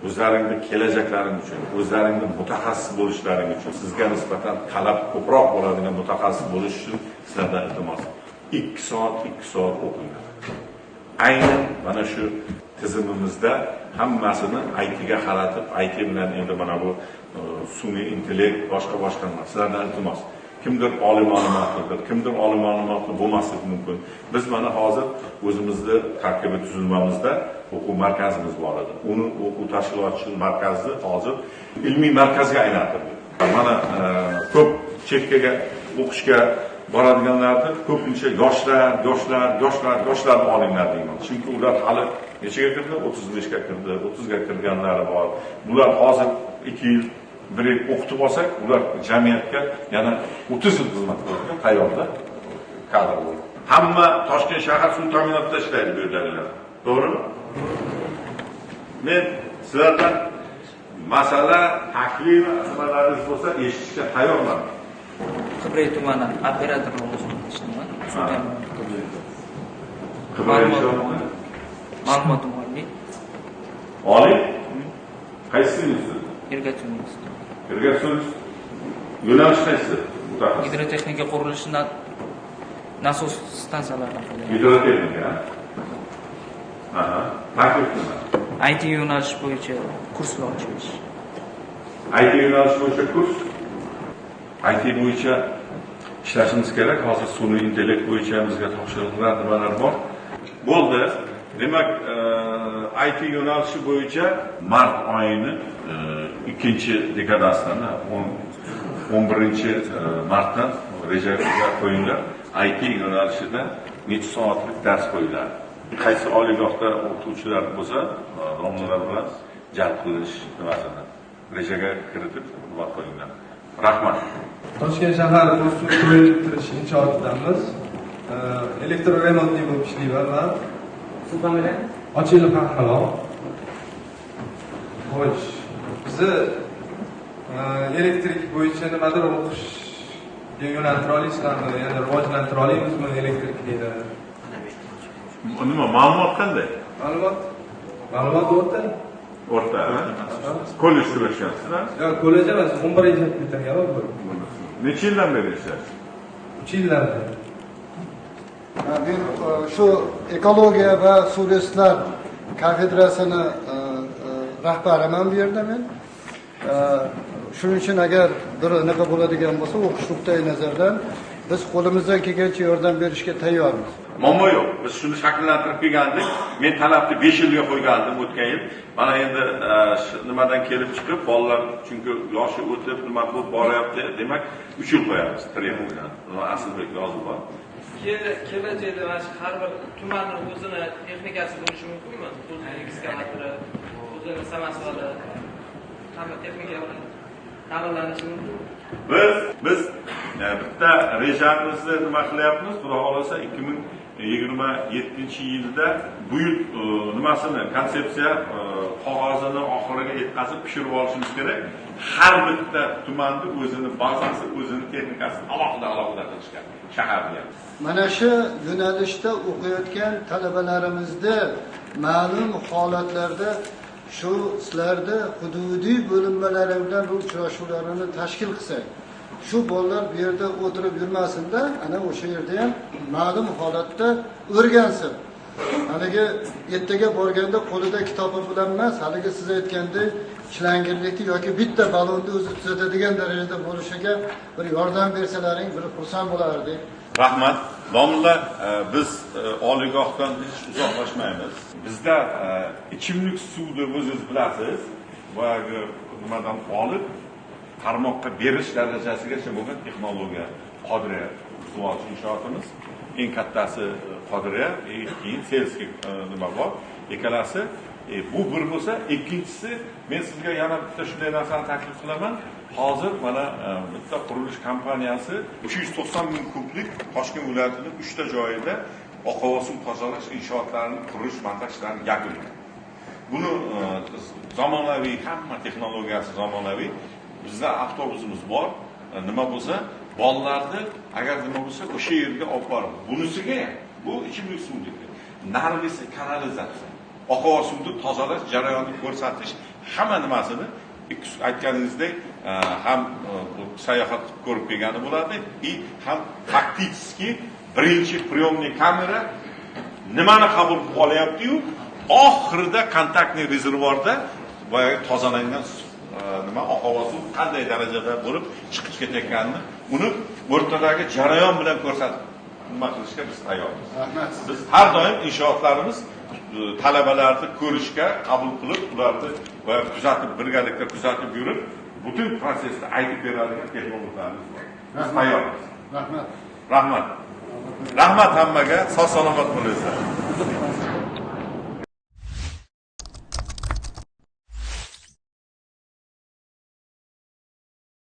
o'zlaringni kelajaklaring uchun, o'zlaringni mutaxassis bo'lishlaring uchun, sizga nisbatan talab ko'proq bo'ladigan mutaxassis bo'lish uchun sizlardan iltimos 2 soat o'qinglar. Aynan mana shu tizimimizda hammasini ITga qaratib, IT bilan endi mana bu sun'iy intellekt boshqa sizlardan iltimos. Kimdir oliy ma'lumotlidir, kimdir oliy ma'lumotli bo'lmasligi mumkin. Biz mana hozir o'zimizni tarkibiy tuzilmamizda o'quv markazimiz bor edi. Uni o'quv tashkilotchi markazi hozir ilmiy markazga aylantirdik. Mana ko'p chetkaga o'qishga boradiganlarni ko'pincha yoshlarni olinglar deyman. Chunki ular hali nechaga kirdi? 35 ga kirdi, 30 ga kirganlari bor. Bular hozir 2 yil 1 yil o'qitib olsak, ular jamiyatga yana 30 yil xizmat qiladigan tayyorda kadr bo'ladi. Hamma Toshkent shahar suv ta'minotida ishlaydi bu yerdagilar. To'g'rimi? Men sizlardan masala, taklif, nimalariniz bo'lsa eshitishga tayyorman. Qibray tumani operator bo'lishni ishlayman. Ma'lumot oliy. Oliy? Qaysi institut? Irgatchi universiteti. Irgatchi universiteti. Yo'nalish qaysi? Gidrotexnika qurilishidan nasos stansiyalari. Gidrotexnika. Aha. Taklif nima? IT yo'nalish bo'yicha kurslar ochilish. IT yo'nalish bo'yicha kurs. IT bo'yicha ishlashimiz kerak. Hozir sun'iy intellekt bo'yicha bizga topshiriqlar nimalar bor? Bo'ldi. Demak, IT yo'nalishi bo'yicha mart oyini 2-dekadasidan 11-martdan rejaga qo'yinglar. IT yo'nalishida necha soatlik dars qo'yiladi. Qaysi oliygohda o'qituvchilar bo'lsa, nomlar bilan jalb qilish nimasini rejaga kiritib nima qo'yinglar. Rahmat. Toshkent shahar suv ko'paytirish inshootidamiz. Elektroremontli bo'lib ishlayman. Suv ta'minoti Ochilib halol. Xo'sh. Bizni elektrik bo'yicha nimadir o'qishga yo'naltira olasizlarmi? Ya'ni rivojlantira olamizmi elektriklikni? Nima ma'lumot qanday? Ma'lumot o'rta. O'rta, ha? Kollej tugashansizlar? Yo'q, kollej emas, 11-yil bitirganman bu. Necha yildan beri ishlaysiz? 3 yildan beri. Men shu ekologiya va suvreslar kafedrasini rahbariman bu yerda men. Shuning uchun agar bir unaqa bo'ladigan bo'lsa, o'qish nuqtai nazardan biz qo'limizdan kelgancha yordam berishga tayyormiz. Muammo yo'q. Biz shuni shakllantirib kelgandik. Men talabni 5 yilga qo'ygandim o'tgan yil. Mana endi nimadan kelib chiqib, bolalar chunki yoshi o'tib nima bo'lib boryapti, demak 3 yil qo'yamiz. Treymo'dan. Aslbek yozib bor. Kelajakda mana shu har bir tumanning o'zini texnikasi bo'lishi mumkinmi? O'zining ekskavatori, o'zining samasvali, hamma texnika bilan ta'minlanishi mumkinmi? Biz bitta rejamizni nima qilyapmiz? Xudo xolasa 2027-yilda bu yil nimasini konsepsiya qog'ozini oxiriga yetkazib pishirib olishimiz kerak. Har bitta tumanning o'zini bazasi, o'zini texnikasi alohida qilishgan shaharga. Mana shu yo'nalishda o'qiyotgan talabalarimizni ma'lum holatlarda shu sizlarda hududiy bo'linmalari bilan bu uchrashuvlarni tashkil qilsak, shu bolalar bu yerda o'tirib yurmasinda, ana o'sha yerda ham ma'lum holatda o'rgansin. Haligi ertaga borganda qo'lida kitobi bilan emas, haligi siz aytgandek shlangerlikni yoki bitta balonni o'zi tuzatadigan darajada bo'lishiga bir yordam bersalaring, bir xursand bo'lardik. Rahmat. Domlalar, biz oliygohdan hech uzoqlashmaymiz. Bizda ichimlik suvni o'zingiz bilasiz, boyagi nimadan olib tarmoqqa berish darajasigacha bo'lgan texnologiya Qodiriya suvosti inshootimiz. Eng kattasi Qodiriya, keyin Selskiy nima bor. Ikkalasi bu bir bo'lsa, ikkinchisi men sizga yana bitta shunday narsani taklif qilaman. Hozir mana bitta qurilish kompaniyasi 390 ming kublik Toshkent viloyatining 3 ta joyida oqova suv tozalash inshootlarini qurish montajlarini yakunladi. Buni zamonaviy, hamma texnologiyasi zamonaviy. Bizda avtobusimiz bor. Nima bo'lsa, bolalarni agar nima bo'lsa, o'sha yerga olib borib, bunisiga bu ichimlik suv deb. Nargisi kanalizatsiya. oqova suvni tozalash jarayonini ko'rsatish, hamma nimasini aytganingizdek ham sayohat qilib ko'rib kelgani bo'ladi, ham faktiski birinchi priyomniy kamera nimani qabul qilib olyapti-yu, oxirida kontaktniy rezervuarda boyagi tozalangan oqova suv qanday darajada bo'lib chiqib ketayotganini uni o'rtadagi jarayon bilan ko'rsatib nima qilishga biz tayyormiz. Rahmat. Biz har doim inshootlarimiz talabalarni ko'rishga qabul qilib, ularni kuzatib, birgalikda kuzatib yurib, butun prosesni aytib beradigan texnologlarimiz bor. Biz tayyormiz. Rahmat. Rahmat. Rahmat hammaga, sog' salomat bo'linglar.